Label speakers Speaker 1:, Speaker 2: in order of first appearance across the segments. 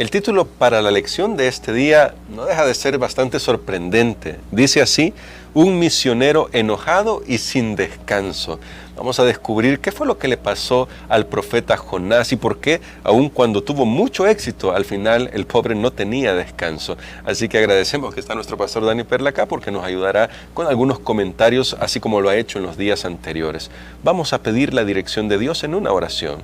Speaker 1: El título para la lección de este día no deja de ser bastante sorprendente. Dice así: un misionero enojado y sin descanso. Vamos a descubrir qué fue lo que le pasó al profeta Jonás y por qué, aun cuando tuvo mucho éxito, al final el pobre no tenía descanso. Así que agradecemos que está nuestro pastor Dani Perla acá porque nos ayudará con algunos comentarios, así como lo ha hecho en los días anteriores. Vamos a pedir la dirección de Dios en una oración.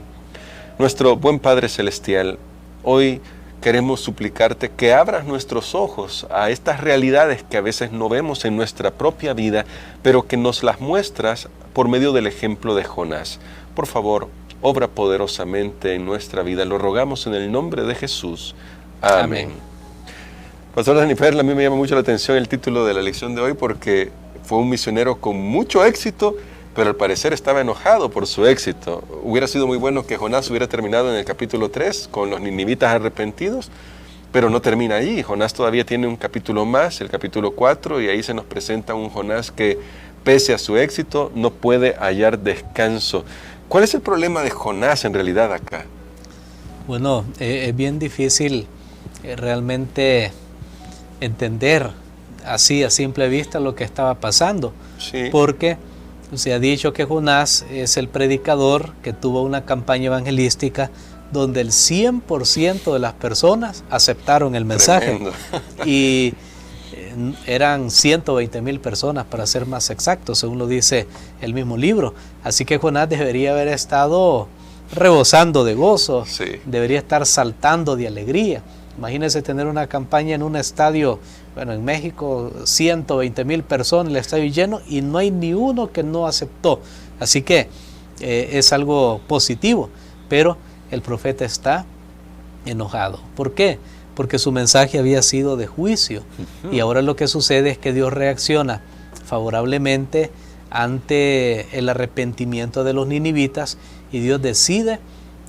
Speaker 1: Nuestro buen Padre Celestial, hoy queremos suplicarte que abras nuestros ojos a estas realidades que a veces no vemos en nuestra propia vida, pero que nos las muestras por medio del ejemplo de Jonás. Por favor, obra poderosamente en nuestra vida. Lo rogamos en el nombre de Jesús. Amén. Pastor Dani Perla, a mí me llama mucho la atención el título de la lección de hoy porque fue un misionero con mucho éxito, pero al parecer estaba enojado por su éxito. Hubiera sido muy bueno que Jonás hubiera terminado en el capítulo 3 con los ninivitas arrepentidos, pero no termina allí. Jonás todavía tiene un capítulo más, el capítulo 4, y ahí se nos presenta un Jonás que, pese a su éxito, no puede hallar descanso. ¿Cuál es el problema de Jonás en realidad acá?
Speaker 2: Bueno, es bien difícil realmente entender así a simple vista lo que estaba pasando,
Speaker 1: Sí.
Speaker 2: porque se ha dicho que Jonás es el predicador que tuvo una campaña evangelística donde el 100% de las personas aceptaron el mensaje.
Speaker 1: Tremendo.
Speaker 2: Y eran 120,000 personas para ser más exactos, según lo dice el mismo libro. Así que Jonás debería haber estado rebosando de gozo,
Speaker 1: Sí.
Speaker 2: debería estar saltando de alegría. Imagínense tener una campaña en un estadio, bueno, en México 120,000 personas, el estadio lleno, y no hay ni uno que no aceptó. Así que es algo positivo, pero el profeta está enojado. ¿Por qué? Porque su mensaje había sido de juicio. Y ahora lo que sucede es que Dios reacciona favorablemente ante el arrepentimiento de los ninivitas y Dios decide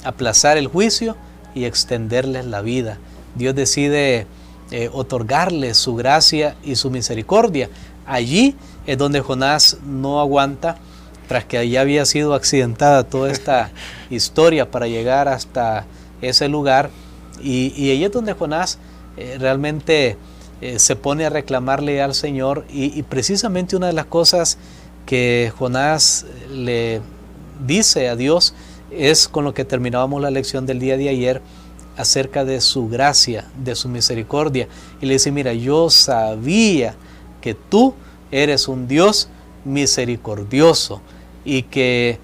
Speaker 2: aplazar el juicio y extenderles la vida. Dios decide otorgarles su gracia y su misericordia. Allí es donde Jonás no aguanta, tras que ya había sido accidentada toda esta historia para llegar hasta ese lugar, y allí es donde Jonás realmente se pone a reclamarle al Señor, y precisamente una de las cosas que Jonás le dice a Dios es con lo que terminábamos la lección del día de ayer, acerca de su gracia, de su misericordia, y le dice: mira, yo sabía que tú eres un Dios misericordioso y que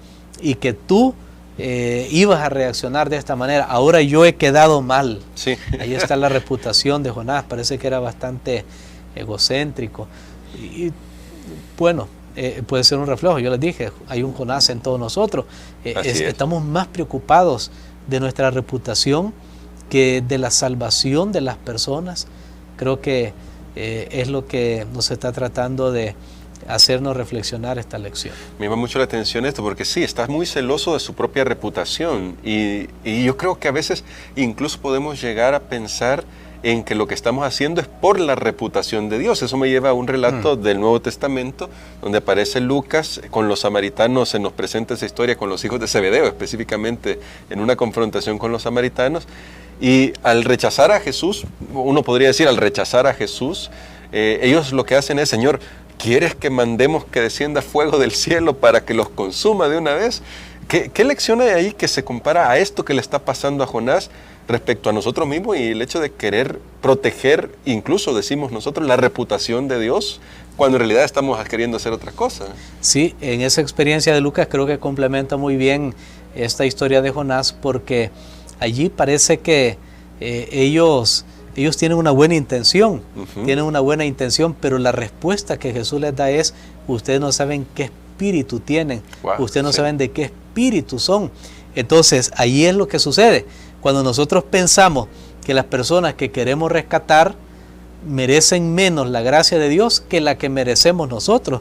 Speaker 2: tú ibas a reaccionar de esta manera. Ahora yo he quedado mal.
Speaker 1: Sí.
Speaker 2: Ahí está la reputación de Jonás. Parece que era bastante egocéntrico y bueno, puede ser un reflejo. Yo les dije, hay un Jonás en todos nosotros. Estamos más preocupados de nuestra reputación que de la salvación de las personas. Creo que es lo que nos está tratando de hacernos reflexionar esta lección.
Speaker 1: Me llama mucho la atención esto, porque sí, estás muy celoso de su propia reputación y yo creo que a veces incluso podemos llegar a pensar en que lo que estamos haciendo es por la reputación de Dios. Eso me lleva a un relato del Nuevo Testamento, donde aparece Lucas con los samaritanos, se nos presenta esa historia con los hijos de Zebedeo, específicamente en una confrontación con los samaritanos, y al rechazar a Jesús, uno podría decir al rechazar a Jesús, ellos lo que hacen es: Señor, ¿quieres que mandemos que descienda fuego del cielo para que los consuma de una vez? ¿Qué lección hay ahí que se compara a esto que le está pasando a Jonás respecto a nosotros mismos y el hecho de querer proteger, incluso decimos nosotros, la reputación de Dios, cuando en realidad estamos queriendo hacer otra cosa? Sí,
Speaker 2: en esa experiencia de Lucas creo que complementa muy bien esta historia de Jonás, porque allí parece que ellos tienen una buena intención, pero la respuesta que Jesús les da es: ustedes no saben qué espíritu tienen, ustedes no saben de qué espíritu son. Entonces, ahí es lo que sucede. Cuando nosotros pensamos que las personas que queremos rescatar merecen menos la gracia de Dios que la que merecemos nosotros.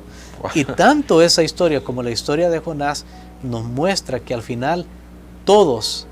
Speaker 2: Y tanto esa historia como la historia de Jonás nos muestra que al final todos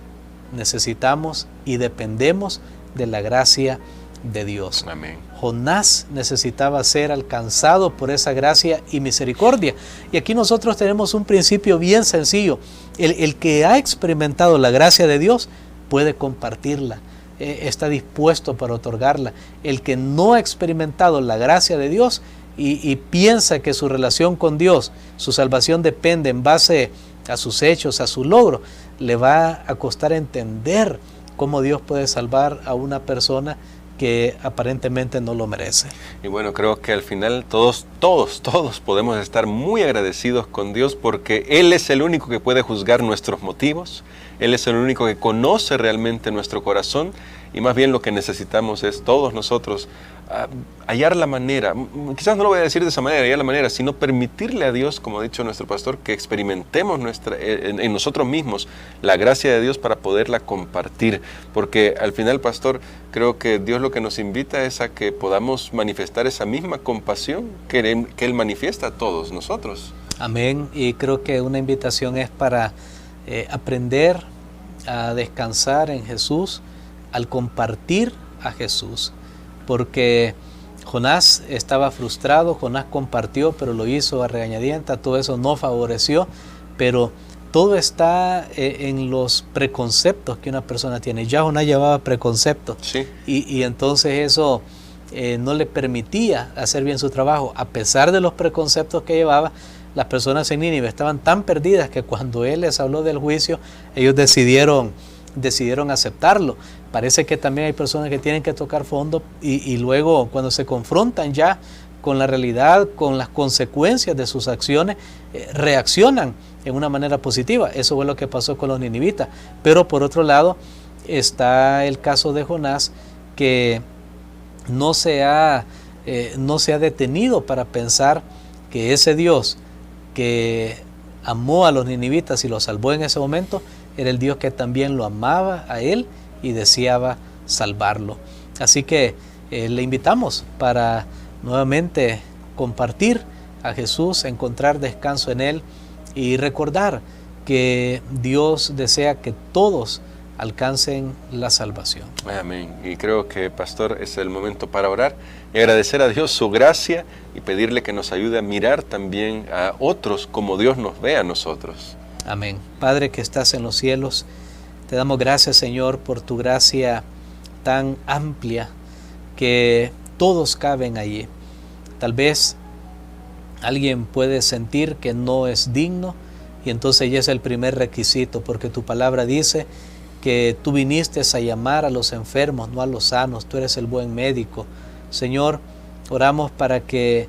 Speaker 2: necesitamos y dependemos de la gracia de Dios.
Speaker 1: Amén.
Speaker 2: Jonás necesitaba ser alcanzado por esa gracia y misericordia. Y aquí nosotros tenemos un principio bien sencillo. El que ha experimentado la gracia de Dios puede compartirla. está dispuesto para otorgarla. El que no ha experimentado la gracia de Dios y piensa que su relación con Dios, su salvación depende en base a sus hechos, a su logro, le va a costar entender cómo Dios puede salvar a una persona que aparentemente no lo merece.
Speaker 1: Y bueno, creo que al final todos podemos estar muy agradecidos con Dios, porque Él es el único que puede juzgar nuestros motivos, Él es el único que conoce realmente nuestro corazón, y más bien lo que necesitamos es todos nosotros hallar la manera, quizás no lo voy a decir de esa manera, hallar la manera, sino permitirle a Dios, como ha dicho nuestro pastor, que experimentemos en nosotros mismos la gracia de Dios para poderla compartir, porque al final, pastor, creo que Dios lo que nos invita es a que podamos manifestar esa misma compasión que Él manifiesta a todos nosotros.
Speaker 2: Amén, y creo que una invitación es para aprender a descansar en Jesús al compartir a Jesús, porque Jonás estaba frustrado, Jonás compartió, pero lo hizo a regañadientes, todo eso no favoreció, pero todo está en los preconceptos que una persona tiene. Ya Jonás llevaba preconceptos,
Speaker 1: sí.
Speaker 2: y entonces eso no le permitía hacer bien su trabajo. A pesar de los preconceptos que llevaba, las personas en Nínive estaban tan perdidas que cuando él les habló del juicio, ellos decidieron aceptarlo. Parece que también hay personas que tienen que tocar fondo y luego, cuando se confrontan ya con la realidad, con las consecuencias de sus acciones, reaccionan en una manera positiva. Eso fue lo que pasó con los ninivitas. Pero por otro lado está el caso de Jonás, que no se ha detenido para pensar que ese Dios que amó a los ninivitas y los salvó en ese momento era el Dios que también lo amaba a él y deseaba salvarlo. Así que le invitamos para nuevamente compartir a Jesús, encontrar descanso en Él y recordar que Dios desea que todos alcancen la salvación.
Speaker 1: Amén. Y creo que, pastor, es el momento para orar y agradecer a Dios su gracia y pedirle que nos ayude a mirar también a otros como Dios nos ve a nosotros.
Speaker 2: Amén. Padre que estás en los cielos, te damos gracias, Señor, por tu gracia tan amplia que todos caben allí. Tal vez alguien puede sentir que no es digno y entonces ya es el primer requisito, porque tu palabra dice que tú viniste a llamar a los enfermos, no a los sanos. Tú eres el buen médico. Señor, oramos para que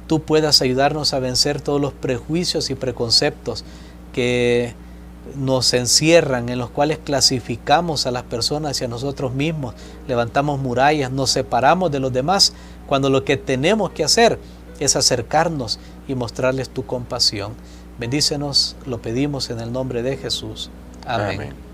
Speaker 2: tú puedas ayudarnos a vencer todos los prejuicios y preconceptos que nos encierran, en los cuales clasificamos a las personas y a nosotros mismos, levantamos murallas, nos separamos de los demás, cuando lo que tenemos que hacer es acercarnos y mostrarles tu compasión. Bendícenos, lo pedimos en el nombre de Jesús. Amén. Amén.